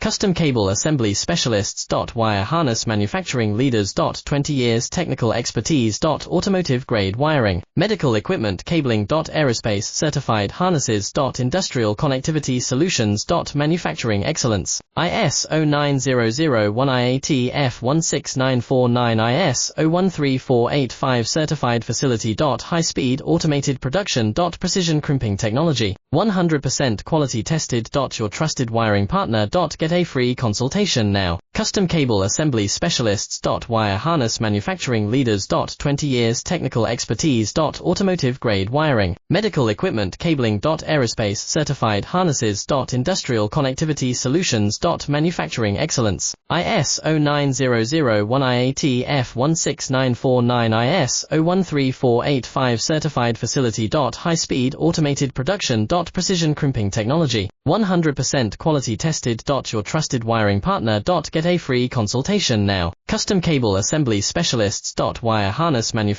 Custom Cable Assembly Specialists. Wire Harness Manufacturing Leaders. 20 years technical expertise. Automotive grade wiring, medical equipment cabling. Aerospace certified harnesses. Industrial connectivity solutions. Manufacturing excellence. ISO 9001 IAT F16949 ISO 13485 certified facility. High speed automated production. Precision crimping technology, 100% quality tested. Your trusted wiring partner. Get a free consultation now. Custom Cable Assembly Specialists. Wire Harness Manufacturing Leaders. 20 years technical expertise. Automotive grade wiring, medical equipment cabling. Aerospace certified harnesses. Industrial connectivity solutions. Manufacturing excellence. ISO 9001 IAT F16949 ISO 13485 certified facility. High speed automated production. Precision crimping technology, 100% quality tested. Your trusted wiring partner. Get a free consultation now. Custom Cable Assembly Specialists. Wire Harness Manufacturing